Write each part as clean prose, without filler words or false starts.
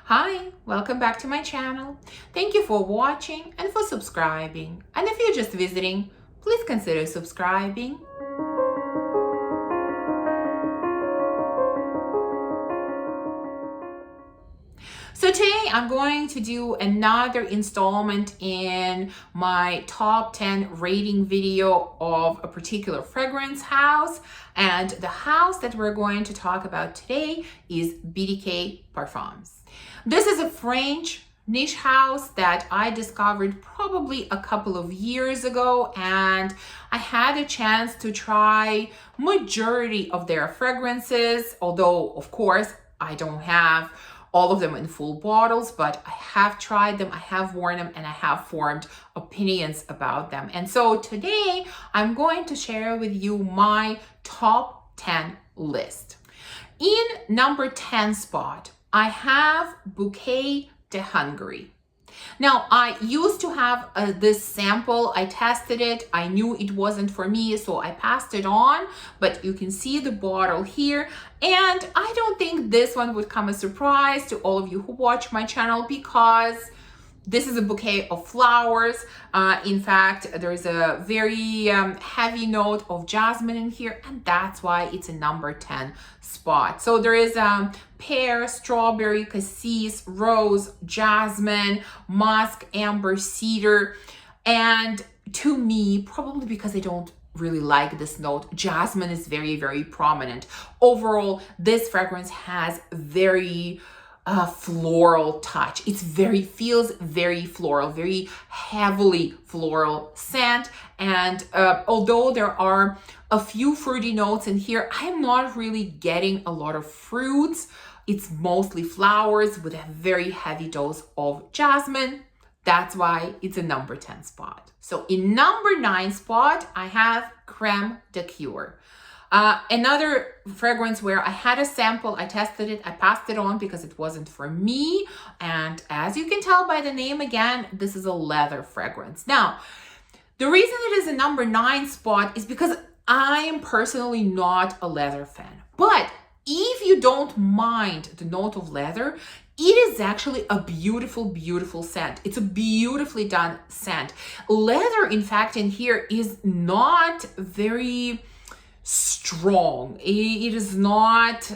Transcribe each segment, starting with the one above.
Hi, welcome back to my channel. Thank you for watching and for subscribing. And if you're just visiting, please consider subscribing. So today I'm going to do another installment in my top 10 rating video of a particular fragrance house. And the house that we're going to talk about today is Bdk Parfums. This is a French niche house that I discovered probably a couple of years ago, and I had a chance to try majority of their fragrances, although of course I don't have all of them in full bottles, but I have tried them, I have worn them, and I have formed opinions about them. And so today I'm going to share with you my top 10 list. In number 10 spot, I have Bouquette de Hungary. Now, I used to have this sample. I tested it. I knew it wasn't for me, so I passed it on. But you can see the bottle here. And I don't think this one would come as a surprise to all of you who watch my channel, because this is a bouquet of flowers. In fact, there's a very heavy note of jasmine in here, and that's why it's a number 10 spot. So there is pear, strawberry, cassis, rose, jasmine, musk, amber, cedar. And to me, probably because I don't really like this note, jasmine is very, very prominent. Overall, this fragrance has very floral touch. It's feels very floral, very heavily floral scent. And although there are a few fruity notes in here, I'm not really getting a lot of fruits. It's mostly flowers with a very heavy dose of jasmine. That's why it's a number 10 spot. So in number 9 spot, I have CRÈME de CUIR. Another fragrance where I had a sample, I tested it, I passed it on because it wasn't for me. And as you can tell by the name again, this is a leather fragrance. Now, the reason it is a number 9 spot is because I am personally not a leather fan. But if you don't mind the note of leather, it is actually a beautiful, beautiful scent. It's a beautifully done scent. Leather, in fact, in here is not very strong. It is not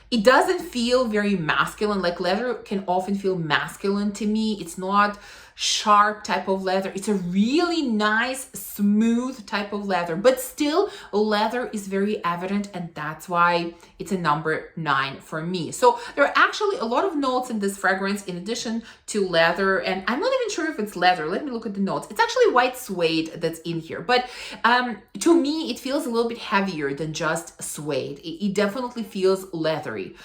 it doesn't feel very masculine. Like leather can often feel masculine to me. It's not sharp type of leather. It's a really nice, smooth type of leather, but still leather is very evident, and that's why it's a number 9 for me. So there are actually a lot of notes in this fragrance in addition to leather, and I'm not even sure if it's leather. Let me look at the notes. It's actually white suede that's in here, but to me it feels a little bit heavier than just suede. It definitely feels leathery,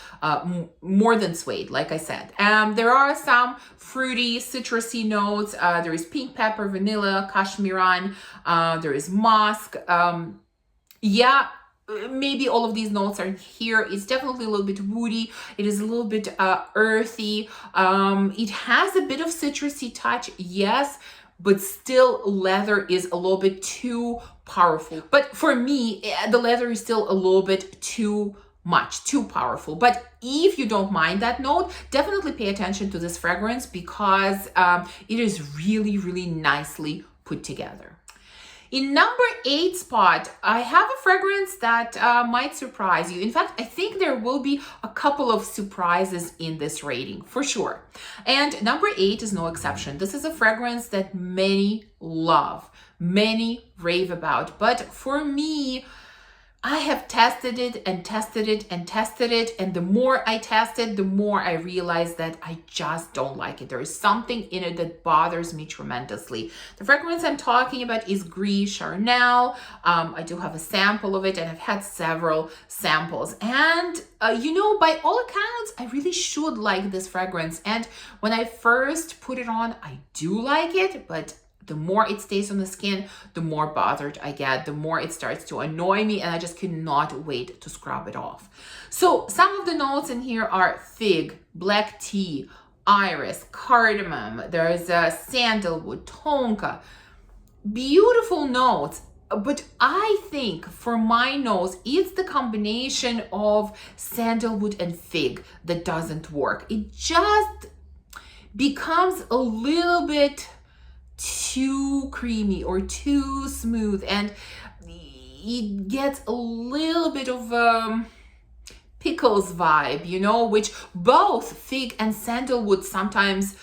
more than suede, like I said. There are some fruity, citrusy notes. There is pink pepper, vanilla, cashmeran, there is musk. Yeah, maybe all of these notes are here. It's definitely a little bit woody. It is a little bit earthy. It has a bit of citrusy touch, yes, but still leather is a little bit too powerful. But for me, the leather is still a little bit too powerful. But if you don't mind that note, definitely pay attention to this fragrance, because it is really, really nicely put together. In number 8 spot, I have a fragrance that might surprise you. In fact, I think there will be a couple of surprises in this rating for sure. And number 8 is no exception. This is a fragrance that many love, many rave about, but for me, I have tested it and tested it and tested it, and the more I test it, the more I realize that I just don't like it. There is something in it that bothers me tremendously. The fragrance I'm talking about is Gris CHARNEL. I do have a sample of it, and I've had several samples. And you know, by all accounts, I really should like this fragrance. And when I first put it on, I do like it, but the more it stays on the skin, the more bothered I get, the more it starts to annoy me, and I just cannot wait to scrub it off. So some of the notes in here are fig, black tea, iris, cardamom, there's a sandalwood, tonka. Beautiful notes, but I think for my nose, it's the combination of sandalwood and fig that doesn't work. It just becomes a little bit too creamy or too smooth, and it gets a little bit of pickles vibe, you know, which both fig and sandalwood sometimes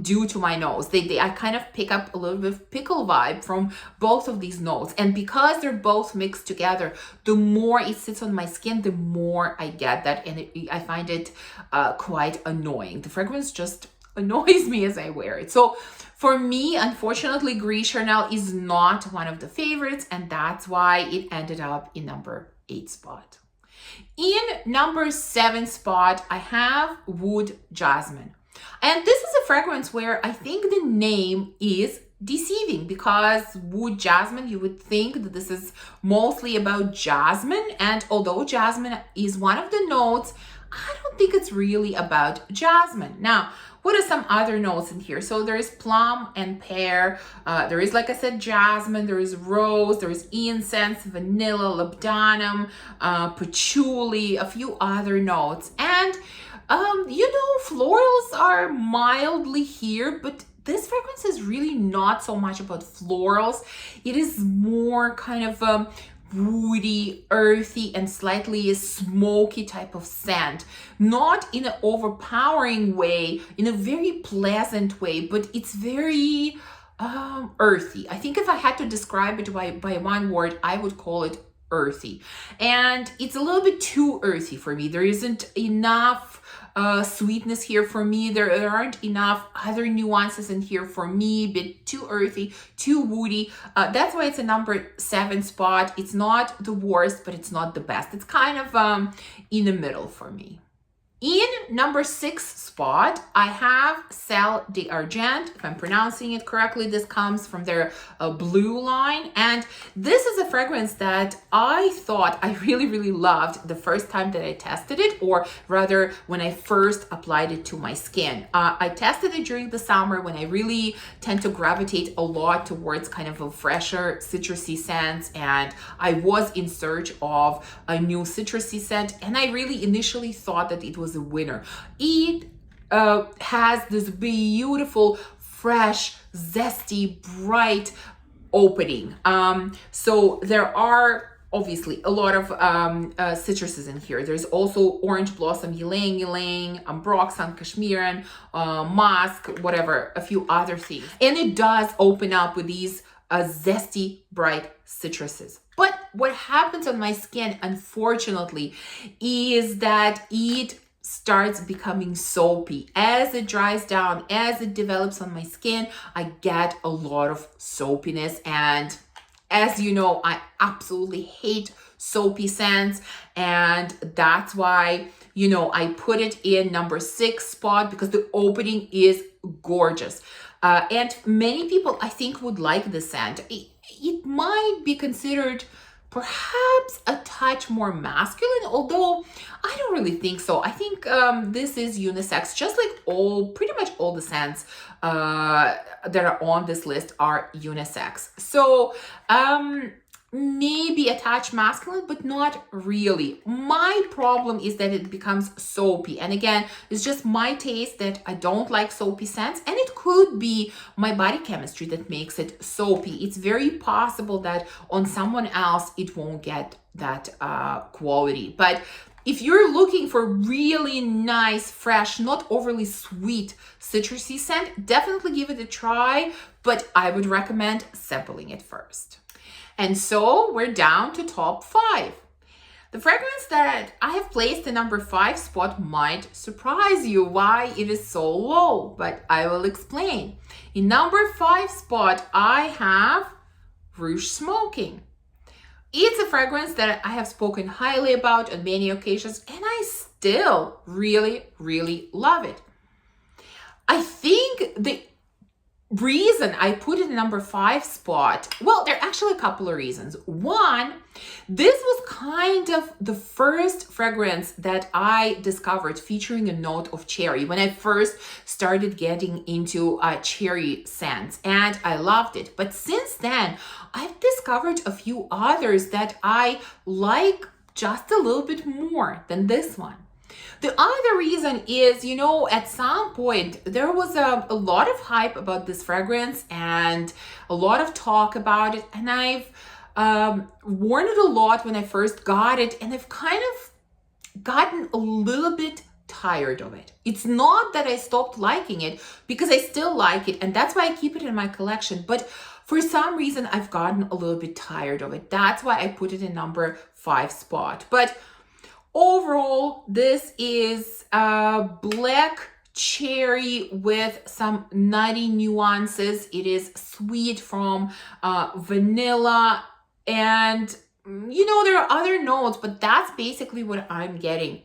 do to my nose. I kind of pick up a little bit of pickle vibe from both of these notes, and because they're both mixed together, the more it sits on my skin, the more I get that, and I find it quite annoying. The fragrance just annoys me as I wear it. So for me, unfortunately, Gris CHARNEL is not one of the favorites, and that's why it ended up in number 8 spot. In number 7 spot, I have Wood Jasmine. And this is a fragrance where I think the name is deceiving, because Wood Jasmine, you would think that this is mostly about jasmine. And although jasmine is one of the notes, I don't think it's really about jasmine. Now, what are some other notes in here? So there is plum and pear. There is, like I said, jasmine. There is rose. There is incense, vanilla, labdanum, patchouli, a few other notes. And, you know, florals are mildly here, but this fragrance is really not so much about florals. It is more kind of woody, earthy, and slightly smoky type of scent. Not in an overpowering way, in a very pleasant way, but it's very earthy. I think if I had to describe it by one word, I would call it earthy. And it's a little bit too earthy for me. There isn't enough sweetness here for me. There aren't enough other nuances in here for me. A bit too earthy, too woody. That's why it's a number 7 spot. It's not the worst, but it's not the best. It's kind of in the middle for me. In number 6 spot, I have Celle d'Argent. If I'm pronouncing it correctly, this comes from their blue line. And this is a fragrance that I thought I really, really loved the first time that I tested it, or rather when I first applied it to my skin. I tested it during the summer when I really tend to gravitate a lot towards kind of a fresher citrusy scents, and I was in search of a new citrusy scent, and I really initially thought that it was a winner. It has this beautiful, fresh, zesty, bright opening. So there are obviously a lot of citruses in here. There's also orange blossom, ylang ylang, ambroxan, cashmeran, musk, whatever, a few other things. And it does open up with these zesty, bright citruses. But what happens on my skin, unfortunately, is that it starts becoming soapy. As it dries down, as it develops on my skin, I get a lot of soapiness. And as you know, I absolutely hate soapy scents. And that's why, you know, I put it in number 6 spot, because the opening is gorgeous. And many people, I think, would like this scent. It might be considered perhaps a touch more masculine, although I don't really think so. I think this is unisex, just like pretty much all the scents that are on this list are unisex. So maybe a touch masculine, but not really. My problem is that it becomes soapy. And again, it's just my taste that I don't like soapy scents. And it could be my body chemistry that makes it soapy. It's very possible that on someone else, it won't get that quality. But if you're looking for really nice, fresh, not overly sweet citrusy scent, definitely give it a try. But I would recommend sampling it first. And so we're down to top 5. The fragrance that I have placed in number 5 spot might surprise you why it is so low, but I will explain. In number 5 spot, I have Rouge Smoking. It's a fragrance that I have spoken highly about on many occasions, and I still really, really love it. I think the reason I put it in number 5 spot, well, there are actually a couple of reasons. One, this was kind of the first fragrance that I discovered featuring a note of cherry when I first started getting into cherry scents, and I loved it. But since then, I've discovered a few others that I like just a little bit more than this one. The other reason is, you know, at some point there was a lot of hype about this fragrance and a lot of talk about it, and I've worn it a lot when I first got it, and I've kind of gotten a little bit tired of it. It's not that I stopped liking it, because I still like it, and that's why I keep it in my collection, but for some reason I've gotten a little bit tired of it. That's why I put it in number 5 spot. But overall, this is black cherry with some nutty nuances. It is sweet from vanilla, and you know, there are other notes, but that's basically what I'm getting.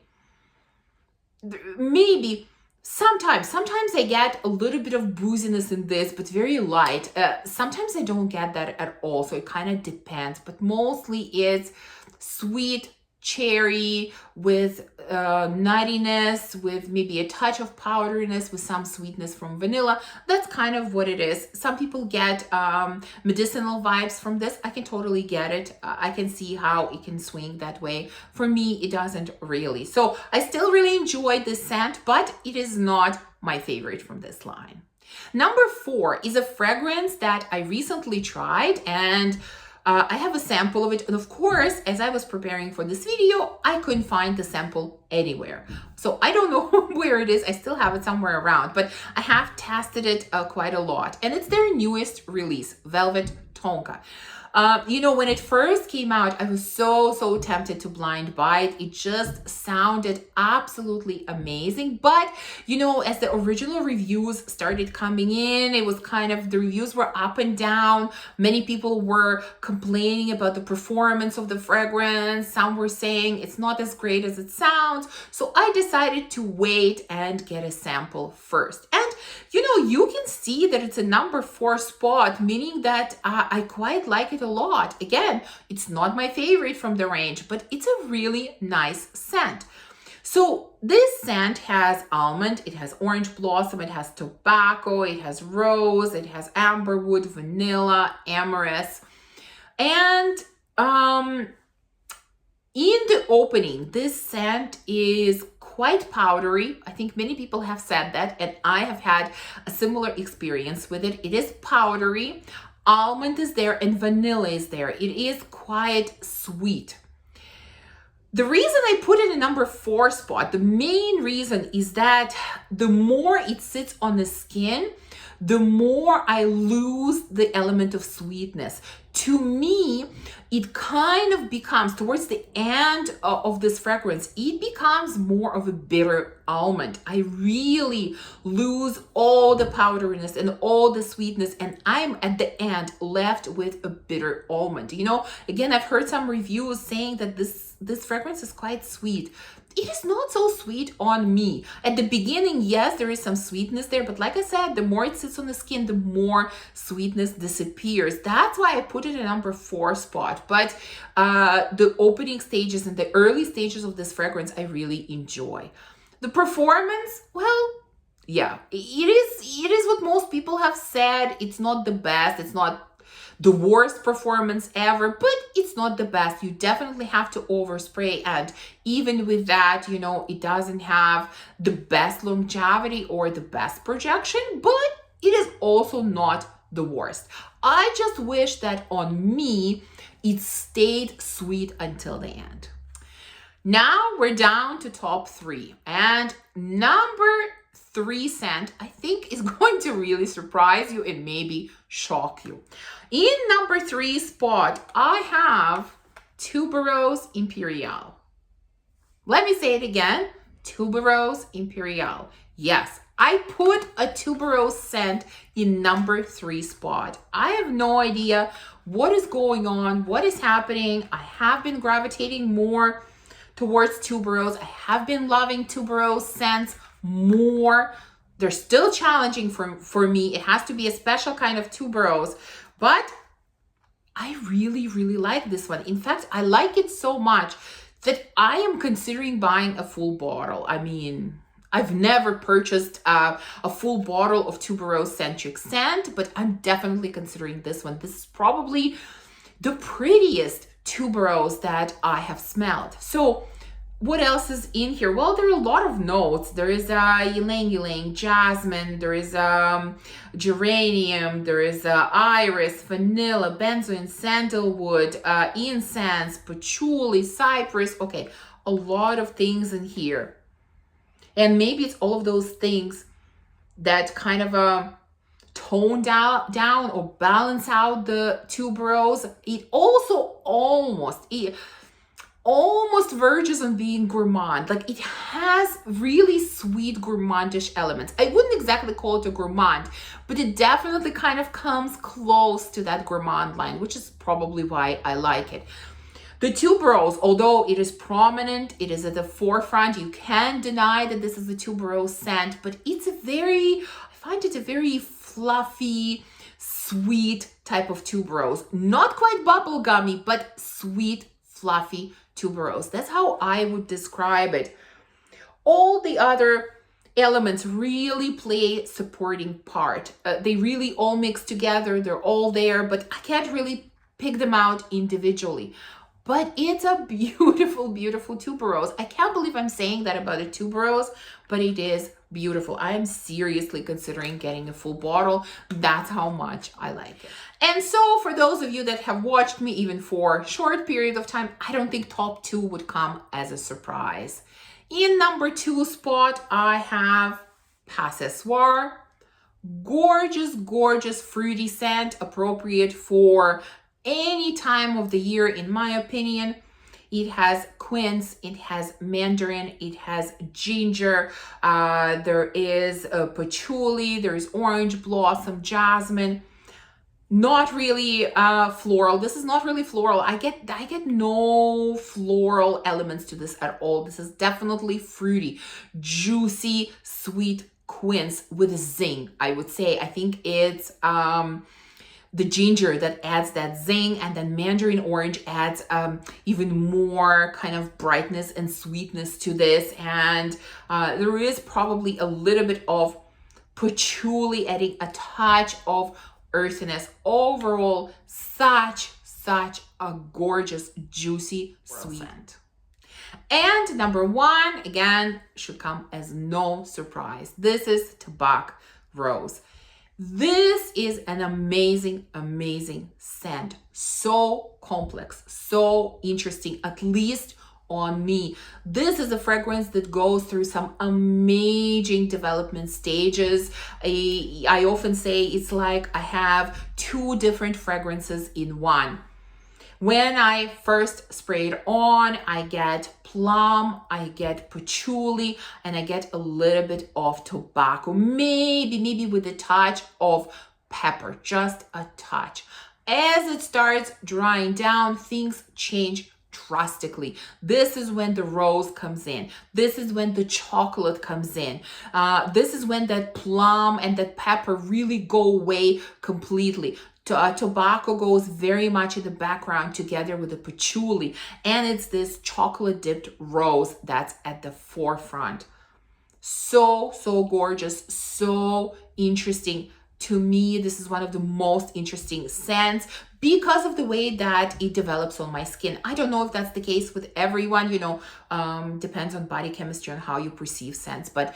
Maybe sometimes I get a little bit of booziness in this, but very light. Sometimes I don't get that at all, so it kind of depends, but mostly it's sweet cherry with nuttiness, with maybe a touch of powderiness, with some sweetness from vanilla. That's kind of what it is. Some people get medicinal vibes from this. I can totally get it. I can see how it can swing that way. For me, it doesn't really. So I still really enjoyed this scent, but it is not my favorite from this line. Number 4 is a fragrance that I recently tried, and I have a sample of it, and of course, as I was preparing for this video, I couldn't find the sample anywhere. So I don't know where it is. I still have it somewhere around, but I have tested it quite a lot. And it's their newest release, Velvet TONKA. You know, when it first came out, I was so tempted to blind buy it. It just sounded absolutely amazing. But, you know, as the original reviews started coming in, it was kind of, the reviews were up and down. Many people were complaining about the performance of the fragrance. Some were saying it's not as great as it sounds. So I decided to wait and get a sample first. And, you know, you can see that it's a number 4 spot, meaning that I quite like it a lot. Again, it's not my favorite from the range, but it's a really nice scent. So this scent has almond, it has orange blossom, it has tobacco, it has rose, it has amberwood, vanilla, amorous. And in the opening, this scent is quite powdery. I think many people have said that, and I have had a similar experience with it. It is powdery. Almond is there and vanilla is there. It is quite sweet. The reason I put it in number 4 spot, the main reason is that the more it sits on the skin, the more I lose the element of sweetness. To me, it kind of becomes, towards the end of this fragrance, it becomes more of a bitter almond. I really lose all the powderiness and all the sweetness, and I'm at the end left with a bitter almond. You know, again, I've heard some reviews saying that this fragrance is quite sweet. It is not so sweet on me. At the beginning, yes, there is some sweetness there, but like I said, the more it sits on the skin, the more sweetness disappears. That's why I put it in number 4 spot. But the opening stages and the early stages of this fragrance, I really enjoy. The performance, well, yeah, it is what most people have said. It's not the best. It's not the worst performance ever, but it's not the best. You definitely have to overspray, and even with that, you know, it doesn't have the best longevity or the best projection, but it is also not the worst. I just wish that on me, it stayed sweet until the end. Now we're down to top 3, and number 3 scent, I think, is going to really surprise you and maybe shock you. In number 3 spot, I have Tubereuse Imperiale. Let me say it again, Tubereuse Imperiale. Yes, I put a tuberose scent in number 3 spot. I have no idea what is going on, what is happening. I have been gravitating more towards tuberose. I have been loving tuberose scents more They're still challenging for me. It has to be a special kind of tuberose, but I really, really like this one. In fact, I like it so much that I am considering buying a full bottle. I mean, I've never purchased a full bottle of tuberose centric scent, but I'm definitely considering this one. This is probably the prettiest tuberose that I have smelled. So what else is in here? Well, there are a lot of notes. There is ylang ylang, jasmine, there is geranium, there is iris, vanilla, benzoin, sandalwood, incense, patchouli, cypress. Okay, a lot of things in here. And maybe it's all of those things that kind of tone down or balance out the tuberose. It also almost verges on being gourmand. Like, it has really sweet gourmandish elements. I wouldn't exactly call it a gourmand, but it definitely kind of comes close to that gourmand line, which is probably why I like it. The tuberose, although it is prominent, it is at the forefront, you can't deny that this is a tuberose scent, but it's I find it a very fluffy, sweet type of tuberose. Not quite bubblegummy, but sweet, fluffy tuberose. That's how I would describe it. All the other elements really play supporting part. They really all mix together. They're all there, but I can't really pick them out individually. But it's a beautiful, beautiful tuberose. I can't believe I'm saying that about a tuberose, but it is beautiful. I am seriously considering getting a full bottle. That's how much I like it. And so for those of you that have watched me even for a short period of time, I don't think top 2 would come as a surprise. In number 2 spot, I have SOIR. Gorgeous, gorgeous fruity scent, appropriate for any time of the year, in my opinion. It has quince, it has mandarin, it has ginger, there is patchouli, there's orange blossom, jasmine. Not really floral. This is not really floral. I get no floral elements to this at all. This is definitely fruity, juicy, sweet quince with a zing, I would say. I think it's the ginger that adds that zing, and then mandarin orange adds even more kind of brightness and sweetness to this. And there is probably a little bit of patchouli adding a touch of earthiness. Overall, such a gorgeous, juicy, sweet scent. And number 1, again, should come as no surprise. This is TABAC Rose. This is an amazing, amazing scent. So complex, so interesting, at least on me. This is a fragrance that goes through some amazing development stages. I often say it's like I have 2 different fragrances in one. When I first spray it on, I get plum, I get patchouli, and I get a little bit of tobacco, maybe with a touch of pepper, just a touch. As it starts drying down, things change drastically. This is when the rose comes in. This is when the chocolate comes in. This is when that plum and that pepper really go away completely. Tobacco goes very much in the background together with the patchouli, and it's this chocolate dipped rose that's at the forefront. So gorgeous, so interesting. To me, this is one of the most interesting scents because of the way that it develops on my skin. I don't know if that's the case with everyone, depends on body chemistry and how you perceive scents, but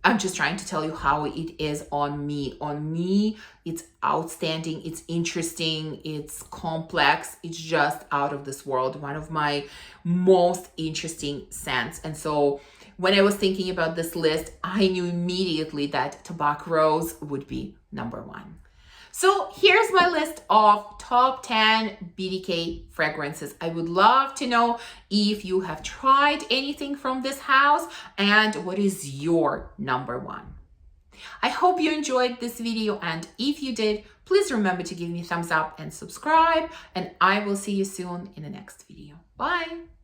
I'm just trying to tell you how it is on me. On me, it's outstanding, it's interesting, it's complex, it's just out of this world. One of my most interesting scents. And so when I was thinking about this list, I knew immediately that TABAC Rose would be number 1. So here's my list of top 10 BDK fragrances. I would love to know if you have tried anything from this house and what is your number 1. I hope you enjoyed this video, and if you did, please remember to give me a thumbs up and subscribe, and I will see you soon in the next video. Bye!